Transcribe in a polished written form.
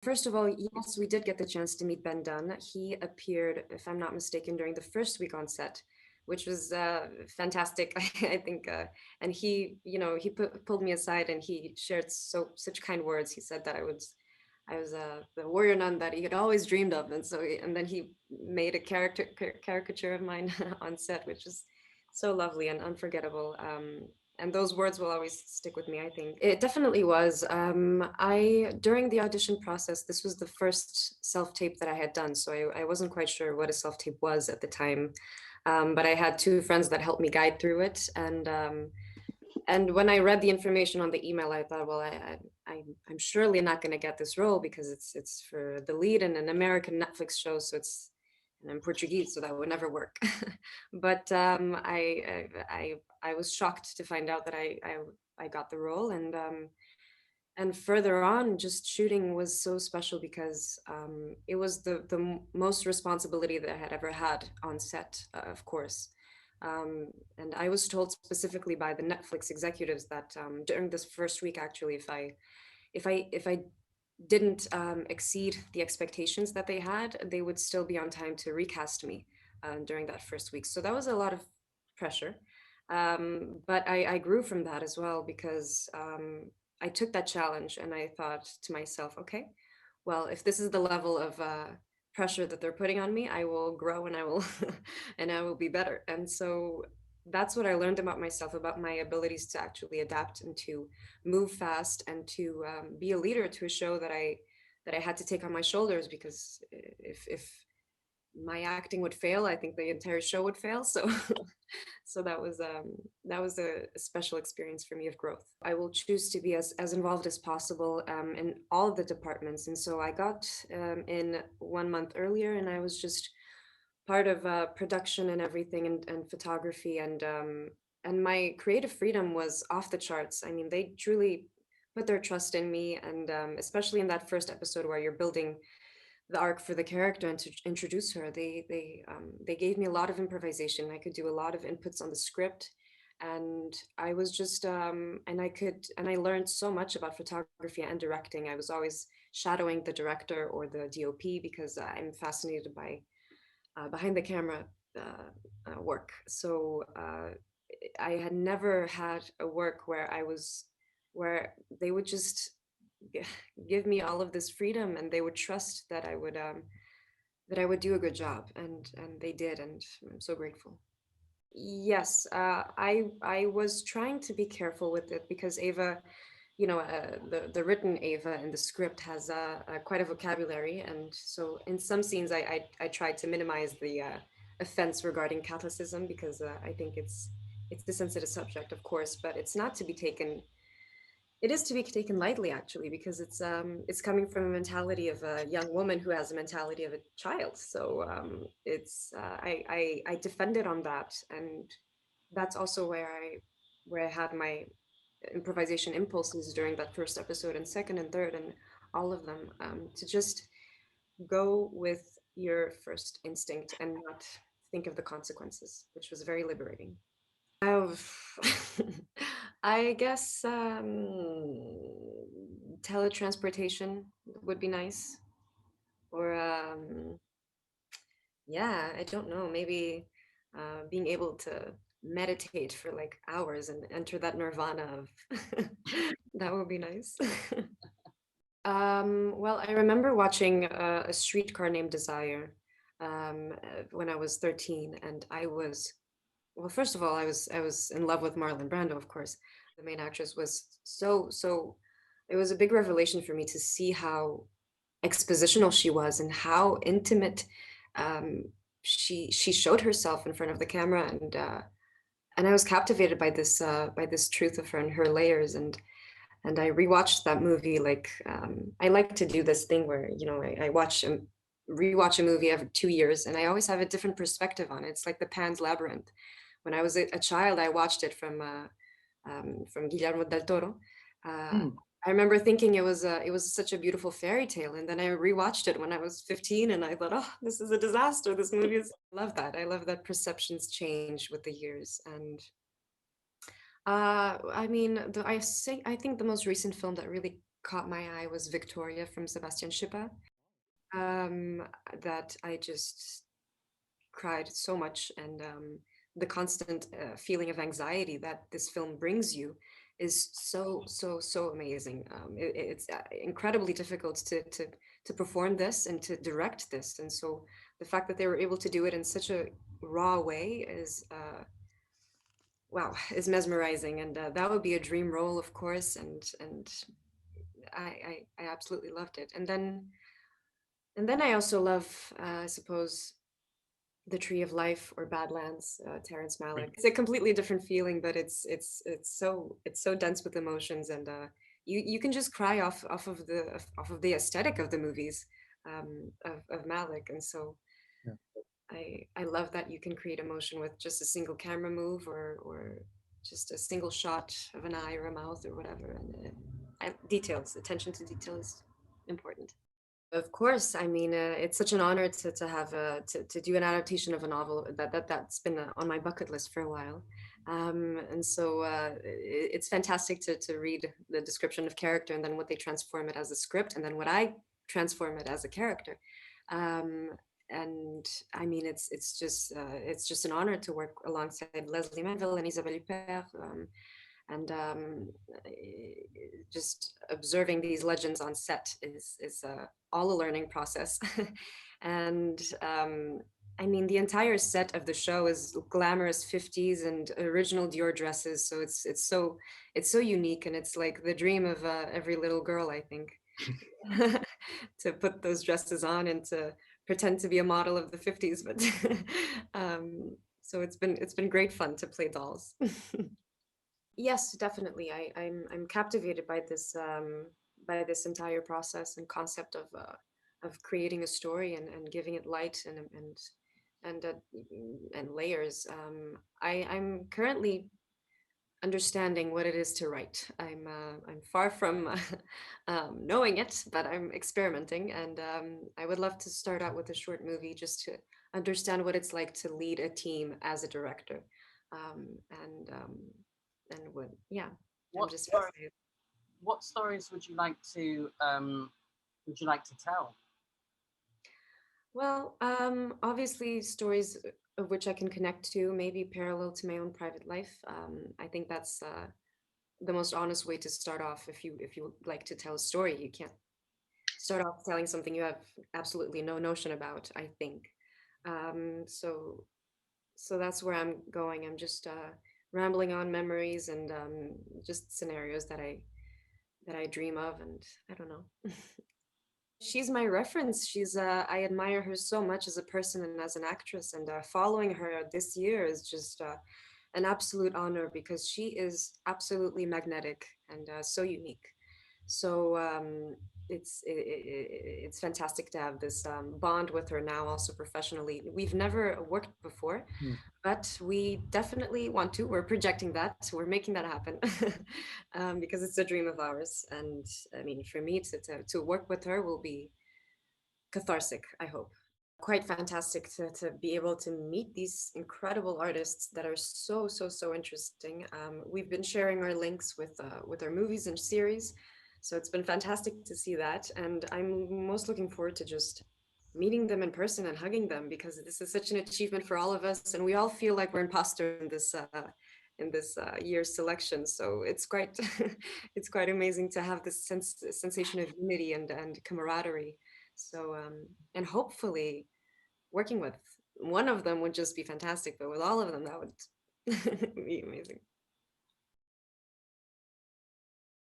first of all, yes, we did get the chance to meet Ben Dunn. He appeared, if I'm not mistaken, during the first week on set, which was fantastic. I think, and he, he pulled me aside and he shared such kind words. He said that I was the warrior nun that he had always dreamed of, and and then he made a caricature of mine on set, which is so lovely and unforgettable. And those words will always stick with me, I think. It definitely was. During the audition process, this was the first self-tape that I had done, so I wasn't quite sure what a self-tape was at the time. But I had two friends that helped me guide through it, and when I read the information on the email, I thought, well, I'm surely not going to get this role because it's for the lead in an American Netflix show, so and I'm Portuguese, so that would never work. But I was shocked to find out that I got the role, and further on, just shooting was so special because it was the most responsibility that I had ever had on set, of course. And I was told specifically by the Netflix executives that during this first week, actually, if I didn't exceed the expectations that they had, they would still be on time to recast me during that first week. So that was a lot of pressure. But I grew from that as well because I took that challenge and I thought to myself, okay, well, if this is the level of pressure that they're putting on me, I will grow and I will and I will be better. And so that's what I learned about myself, about my abilities to actually adapt and to move fast and to be a leader to a show that I had to take on my shoulders, because if my acting would fail, I think the entire show would fail. So so that was a special experience for me of growth. I will choose to be as involved as possible in all of the departments. And so I got in 1 month earlier, and I was just part of production and everything, and photography, and my creative freedom was off the charts. I mean, they truly put their trust in me, and especially in that first episode where you're building the arc for the character and to introduce her, they gave me a lot of improvisation. I could do a lot of inputs on the script, and I was just and I learned so much about photography and directing. I was always shadowing the director or the DOP because I'm fascinated by behind the camera work. So I had never had a work where they would just give me all of this freedom, and they would trust that I would do a good job, and they did, and I'm so grateful. Yes, I was trying to be careful with it because Ava, the written Ava in the script has quite a vocabulary, and so in some scenes I tried to minimize the offense regarding Catholicism, because I think it's a sensitive subject, of course, but it's not to be taken. It is to be taken lightly, actually, because it's coming from a mentality of a young woman who has a mentality of a child. So it's I defended on that, and that's also where I had my improvisation impulses during that first episode and second and third and all of them, to just go with your first instinct and not think of the consequences, which was very liberating. I guess teletransportation would be nice. Or yeah, I don't know, maybe being able to meditate for like hours and enter that nirvana of that would be nice. Well, I remember watching a streetcar named Desire when I was 13, and well, first of all, I was in love with Marlon Brando, of course. The main actress was so. It was a big revelation for me to see how expositional she was and how intimate she showed herself in front of the camera, and I was captivated by this truth of her and her layers, and I rewatched that movie. Like I like to do this thing where I watch and rewatch a movie every 2 years, and I always have a different perspective on it. It's like the Pan's Labyrinth. When I was a child, I watched it from Guillermo del Toro. Uh, Mm. I remember thinking it was such a beautiful fairy tale, and then I rewatched it when I was 15, and I thought, oh, this is a disaster. This movie is. I love that. I love that perceptions change with the years, and I mean, I think the most recent film that really caught my eye was Victoria from Sebastian Schipper. Um, that I just cried so much, and the constant feeling of anxiety that this film brings you is so amazing. It's incredibly difficult to perform this and to direct this, and so the fact that they were able to do it in such a raw way is wow, is mesmerizing, and that would be a dream role, of course, and I absolutely loved it. And then I also love, I suppose, The Tree of Life or Badlands, Terrence Malick. It's a completely different feeling, but it's so dense with emotions, and you can just cry off of the aesthetic of the movies, of Malick, and so Yeah. I love that you can create emotion with just a single camera move, or just a single shot of an eye or a mouth or whatever, and details, attention to detail is important. Of course, I mean, it's such an honor to have to do an adaptation of a novel that's been on my bucket list for a while, and so it's fantastic to read the description of character and then what they transform it as a script, and then what I transform it as a character, um, and I mean, it's just an honor to work alongside Leslie Manville and Isabelle Huppert, and just observing these legends on set is all a learning process. And I mean, the entire set of the show is glamorous 50s and original Dior dresses, so it's so unique, and it's like the dream of every little girl, I think, to put those dresses on and to pretend to be a model of the 50s. But so it's been great fun to play dolls. Yes, definitely. I'm captivated by this entire process and concept of creating a story and giving it light and layers. I'm currently understanding what it is to write. I'm far from knowing it, but I'm experimenting, and I would love to start out with a short movie just to understand what it's like to lead a team as a director, um, and um, and what yeah, I'm What just story? fascinated. What stories would you like to tell? Well, obviously stories of which I can connect to, maybe parallel to my own private life. I think that's the most honest way to start off. If you like to tell a story, you can't start off telling something you have absolutely no notion about, I think. So that's where I'm going. I'm just rambling on memories and just scenarios that I dream of, and I don't know. She's my reference. I admire her so much as a person and as an actress, and following her this year is just an absolute honor because she is absolutely magnetic and so unique. So it's fantastic to have this bond with her now, also professionally. We've never worked before, Mm. but we definitely want to. We're projecting that. We're making that happen, because it's a dream of ours. And I mean, for me to work with her will be cathartic, I hope. Quite fantastic to be able to meet these incredible artists that are so interesting. We've been sharing our links with our movies and series, so it's been fantastic to see that. And I'm most looking forward to just meeting them in person and hugging them, because this is such an achievement for all of us, and we all feel like we're imposters in this year's selection. So it's quite it's quite amazing to have this sensation of unity and camaraderie. So and hopefully working with one of them would just be fantastic, but with all of them, that would be amazing.